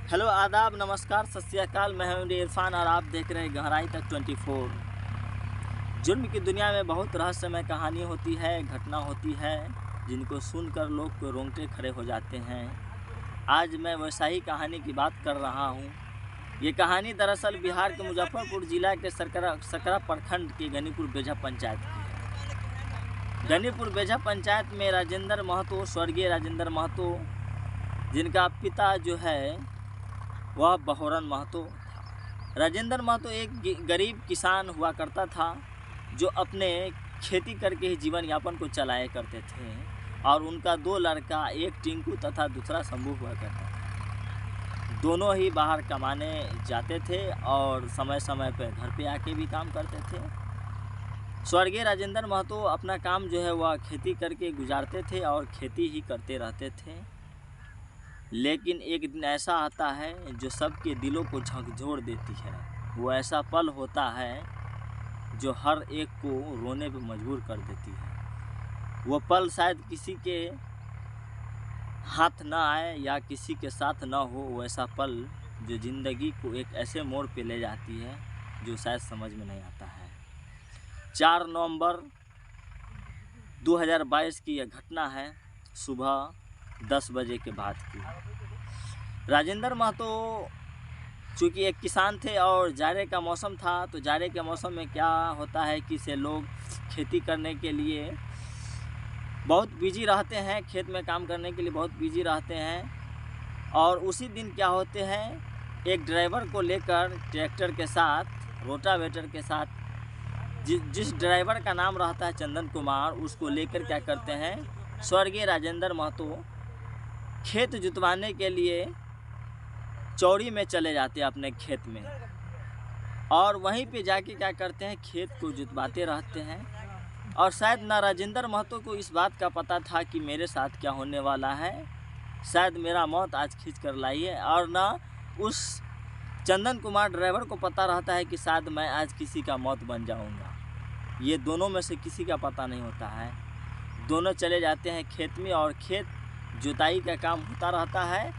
Hello, आदाब, नमस्कार, सत श्री अकाल। मैं हूं इरफान और आप देख रहे हैं गहराई तक 24। जुर्म की दुनिया में बहुत रहस्यमय कहानी होती है, घटना होती है जिनको सुनकर लोग को रोंगटे खड़े हो जाते हैं। आज मैं वैसा ही कहानी की बात कर रहा हूं। ये कहानी दरअसल बिहार के मुजफ्फरपुर जिला के सकरा प्रखंड के गनीपुर बेझा पंचायत की है। गनीपुर बेझा पंचायत में राजेंद्र महतो, स्वर्गीय राजेंद्र महतो, जिनका पिता जो है वह बहोरन महतो था। राजेंद्र महतो एक गरीब किसान हुआ करता था जो अपने खेती करके ही जीवन यापन को चलाया करते थे और उनका 2 लड़का, एक टिंकू तथा दूसरा शंभू हुआ करता था। दोनों ही बाहर कमाने जाते थे और समय समय पर घर पे आके भी काम करते थे। स्वर्गीय राजेंद्र महतो अपना काम जो है वह खेती करके गुजारते थे और खेती ही करते रहते थे। लेकिन एक दिन ऐसा आता है जो सबके दिलों को झकझोर देती है। वो ऐसा पल होता है जो हर एक को रोने पे मजबूर कर देती है। वो पल शायद किसी के हाथ ना आए या किसी के साथ ना हो, वो ऐसा पल जो ज़िंदगी को एक ऐसे मोड़ पे ले जाती है जो शायद समझ में नहीं आता है। 4 नवंबर 2022 की यह घटना है, सुबह 10 बजे के बाद की। राजेंद्र महतो चूँकि एक किसान थे और जाड़े का मौसम था, तो जाड़े के मौसम में क्या होता है कि से लोग खेती करने के लिए बहुत बिजी रहते हैं, खेत में काम करने के लिए बहुत बिजी रहते हैं। और उसी दिन क्या होते हैं, एक ड्राइवर को लेकर ट्रैक्टर के साथ, रोटावेटर के साथ, जिस ड्राइवर का नाम रहता है चंदन कुमार, उसको लेकर क्या करते हैं, स्वर्गीय राजेंद्र महतो खेत जुतवाने के लिए चौड़ी में चले जाते हैं अपने खेत में। और वहीं पे जाके क्या करते हैं, खेत को जुतवाते रहते हैं। और शायद ना राजेंद्र महतो को इस बात का पता था कि मेरे साथ क्या होने वाला है, शायद मेरा मौत आज खींच कर लाई है। और ना उस चंदन कुमार ड्राइवर को पता रहता है कि शायद मैं आज किसी का मौत बन जाऊंगा। ये दोनों में से किसी का पता नहीं होता है। दोनों चले जाते हैं खेत में और खेत जुताई का काम होता रहता है।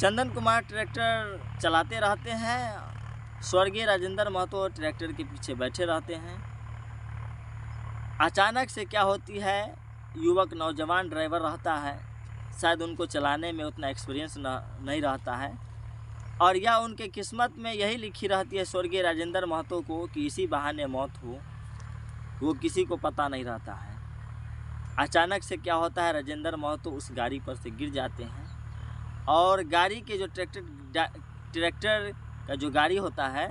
चंदन कुमार ट्रैक्टर चलाते रहते हैं, स्वर्गीय राजेंद्र महतो ट्रैक्टर के पीछे बैठे रहते हैं। अचानक से क्या होती है, युवक नौजवान ड्राइवर रहता है, शायद उनको चलाने में उतना एक्सपीरियंस नहीं रहता है और या उनके किस्मत में यही लिखी रहती है स्वर्गीय राजेंद्र महतो को कि इसी बहाने मौत हो, वो किसी को पता नहीं रहता है। अचानक से क्या होता है, राजेंद्र महतो उस गाड़ी पर से गिर जाते हैं और गाड़ी के जो ट्रैक्टर का जो गाड़ी होता है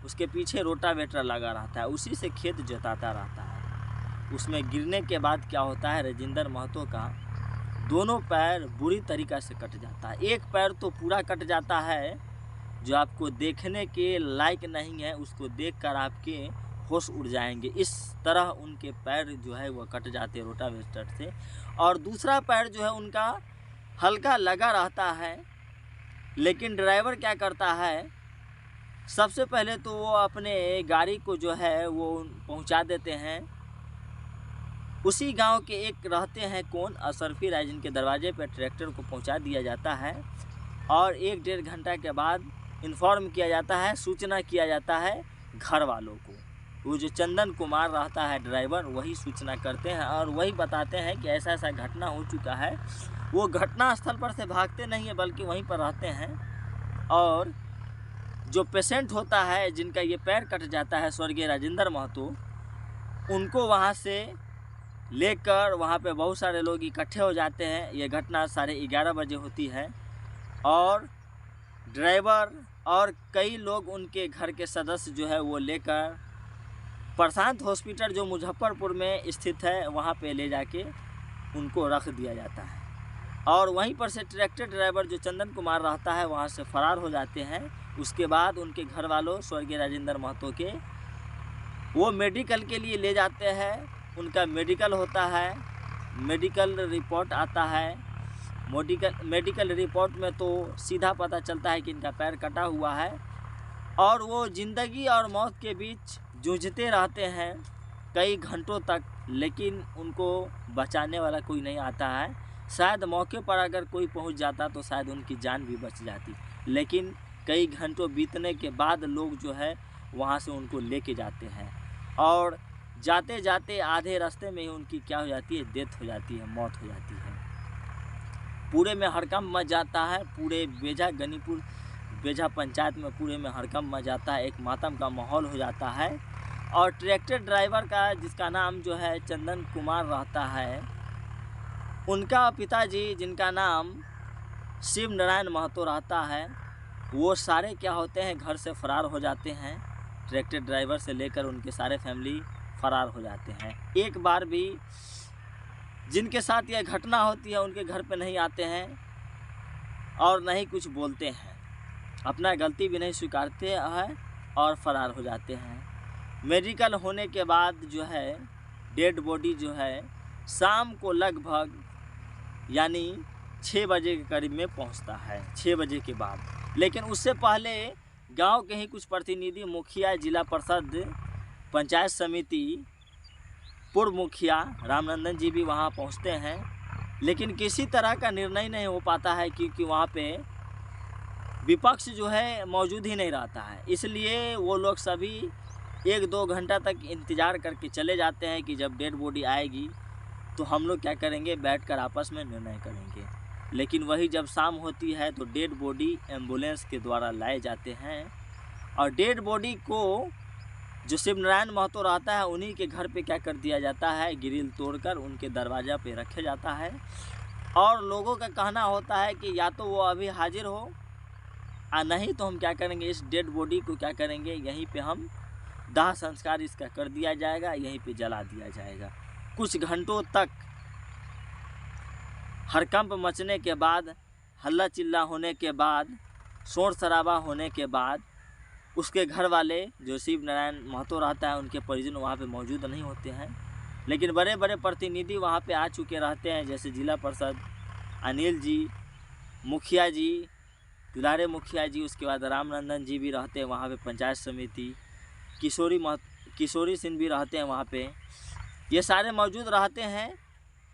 उसके पीछे रोटावेटर लगा रहता है, उसी से खेत जोताता रहता है। उसमें गिरने के बाद क्या होता है, राजेंद्र महतो का दोनों पैर बुरी तरीक़ा से कट जाता है। एक पैर तो पूरा कट जाता है जो आपको देखने के लायक नहीं है, उसको देखकर आपके होश उड़ जाएंगे। इस तरह उनके पैर जो है वह कट जाते हैं रोटावेटर से। और दूसरा पैर जो है उनका हल्का लगा रहता है। लेकिन ड्राइवर क्या करता है, सबसे पहले तो वो अपने गाड़ी को जो है वो पहुंचा देते हैं। उसी गांव के एक रहते हैं कौन, अशरफी राय, जिनके दरवाजे पर ट्रैक्टर को पहुंचा दिया जाता है और 1-1.5 घंटा के बाद इन्फॉर्म किया जाता है, सूचना किया जाता है घर वालों को। वो जो चंदन कुमार रहता है ड्राइवर, वही सूचना करते हैं और वही बताते हैं कि ऐसा ऐसा घटना हो चुका है। वो घटना स्थल पर से भागते नहीं है बल्कि वहीं पर रहते हैं और जो पेशेंट होता है जिनका ये पैर कट जाता है, स्वर्गीय राजेंद्र महतो, उनको वहाँ से लेकर वहाँ पे बहुत सारे लोग इकट्ठे हो जाते हैं। ये घटना 11:30 बजे होती है और ड्राइवर और कई लोग, उनके घर के सदस्य जो है वो लेकर प्रशांत हॉस्पिटल जो मुजफ्फरपुर में स्थित है वहाँ पे ले जाके उनको रख दिया जाता है। और वहीं पर से ट्रैक्टर ड्राइवर जो चंदन कुमार रहता है वहाँ से फरार हो जाते हैं। उसके बाद उनके घर वालों स्वर्गीय राजेंद्र महतो के वो मेडिकल के लिए ले जाते हैं। उनका मेडिकल होता है, मेडिकल रिपोर्ट आता है। मेडिकल रिपोर्ट में तो सीधा पता चलता है कि इनका पैर कटा हुआ है और वो ज़िंदगी और मौत के बीच जूझते रहते हैं कई घंटों तक, लेकिन उनको बचाने वाला कोई नहीं आता है। शायद मौके पर अगर कोई पहुंच जाता तो शायद उनकी जान भी बच जाती, लेकिन कई घंटों बीतने के बाद लोग जो है वहाँ से उनको लेके जाते हैं और जाते जाते आधे रास्ते में ही उनकी क्या हो जाती है, डेथ हो जाती है, मौत हो जाती है। पूरे में हड़कंप मच जाता है, पूरे बेजा गनीपुर बेजा पंचायत में पूरे में हड़कंप मच जाता है, एक मातम का माहौल हो जाता है। और ट्रैक्टर ड्राइवर का जिसका नाम जो है चंदन कुमार रहता है, उनका पिताजी जिनका नाम शिव नारायण महतो रहता है, वो सारे क्या होते हैं घर से फरार हो जाते हैं। ट्रैक्टर ड्राइवर से लेकर उनके सारे फैमिली फरार हो जाते हैं। एक बार भी जिनके साथ यह घटना होती है उनके घर पे नहीं आते हैं और न ही कुछ बोलते हैं, अपना गलती भी नहीं स्वीकारते हैं और फरार हो जाते हैं। मेडिकल होने के बाद जो है डेड बॉडी जो है शाम को लगभग यानी 6 बजे के करीब में पहुंचता है, 6 बजे के बाद। लेकिन उससे पहले गांव के ही कुछ प्रतिनिधि, मुखिया, जिला परिषद, पंचायत समिति, पूर्व मुखिया रामनंदन जी भी वहां पहुंचते हैं, लेकिन किसी तरह का निर्णय नहीं हो पाता है क्योंकि वहां पे विपक्ष जो है मौजूद ही नहीं रहता है। इसलिए वो लोग सभी 1-2 घंटा तक इंतज़ार करके चले जाते हैं कि जब डेड बॉडी आएगी तो हम लोग क्या करेंगे, बैठकर आपस में निर्णय करेंगे। लेकिन वही जब शाम होती है तो डेड बॉडी एम्बुलेंस के द्वारा लाए जाते हैं और डेड बॉडी को जो शिव नारायण महतो रहता है उन्हीं के घर पे क्या कर दिया जाता है, ग्रिल तोड़कर उनके दरवाज़ा पे रखे जाता है। और लोगों का कहना होता है कि या तो वो अभी हाजिर हो और नहीं तो हम क्या करेंगे, इस डेड बॉडी को क्या करेंगे, यहीं पे हम दाह संस्कार इसका कर दिया जाएगा, यहीं पे जला दिया जाएगा। कुछ घंटों तक हड़कंप मचने के बाद, हल्ला चिल्ला होने के बाद, शोर शराबा होने के बाद उसके घर वाले जो शिव नारायण महतो रहता है उनके परिजन वहाँ पे मौजूद नहीं होते हैं, लेकिन बड़े बड़े प्रतिनिधि वहाँ पे आ चुके रहते हैं, जैसे जिला परिषद अनिल जी, मुखिया जी, दुलारे मुखिया जी, उसके बाद रामनंदन जी भी रहते हैं वहाँ पे, पंचायत समिति, किशोरी सिंह भी रहते हैं वहाँ पे, ये सारे मौजूद रहते हैं।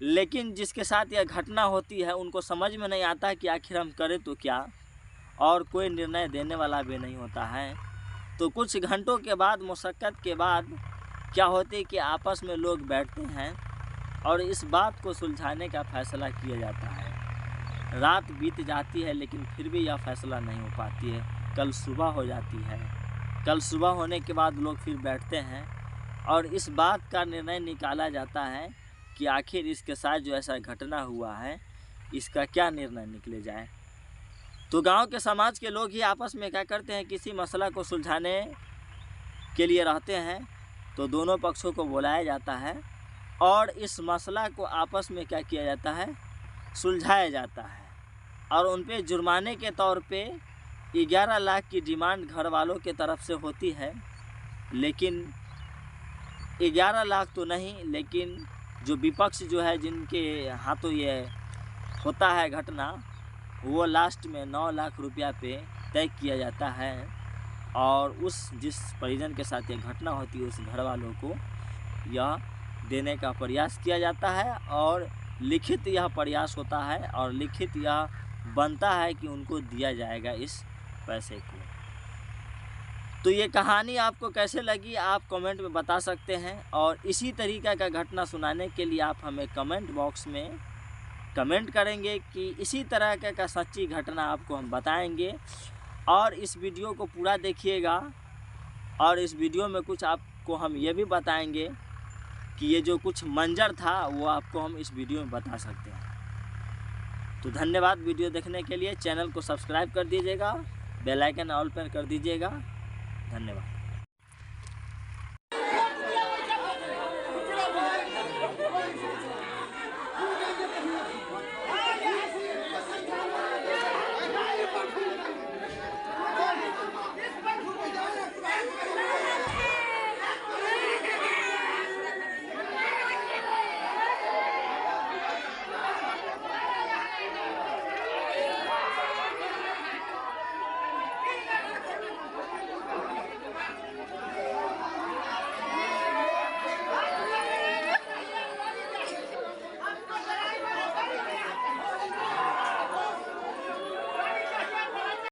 लेकिन जिसके साथ यह घटना होती है उनको समझ में नहीं आता कि आखिर हम करें तो क्या, और कोई निर्णय देने वाला भी नहीं होता है। तो कुछ घंटों के बाद, मुशक्क़त के बाद क्या होते है कि आपस में लोग बैठते हैं और इस बात को सुलझाने का फ़ैसला किया जाता है। रात बीत जाती है लेकिन फिर भी यह फ़ैसला नहीं हो पाती है। कल सुबह हो जाती है। कल सुबह होने के बाद लोग फिर बैठते हैं और इस बात का निर्णय निकाला जाता है कि आखिर इसके साथ जो ऐसा घटना हुआ है इसका क्या निर्णय निकले जाए। तो गांव के समाज के लोग ही आपस में क्या करते हैं, किसी मसला को सुलझाने के लिए रहते हैं तो दोनों पक्षों को बुलाया जाता है और इस मसला को आपस में क्या किया जाता है, सुलझाया जाता है। और उन पे जुर्माने के तौर पे 11 लाख की डिमांड घर वालों के तरफ से होती है, लेकिन 11 लाख तो नहीं, लेकिन जो विपक्ष जो है जिनके हाथों ये होता है घटना, वो लास्ट में 9 लाख रुपया पे तय किया जाता है और जिस परिजन के साथ ये घटना होती है उस घर वालों को यह देने का प्रयास किया जाता है और लिखित यह प्रयास होता है और लिखित यह बनता है कि उनको दिया जाएगा इस पैसे को। तो ये कहानी आपको कैसे लगी आप कमेंट में बता सकते हैं और इसी तरीक़ा का घटना सुनाने के लिए आप हमें कमेंट बॉक्स में कमेंट करेंगे कि इसी तरह का सच्ची घटना आपको हम बताएंगे। और इस वीडियो को पूरा देखिएगा और इस वीडियो में कुछ आपको हम ये भी बताएंगे कि ये जो कुछ मंजर था वो आपको हम इस वीडियो में बता सकते हैं। तो धन्यवाद वीडियो देखने के लिए। चैनल को सब्सक्राइब कर दीजिएगा, बेल आइकन ऑल पर कर दीजिएगा। धन्यवाद।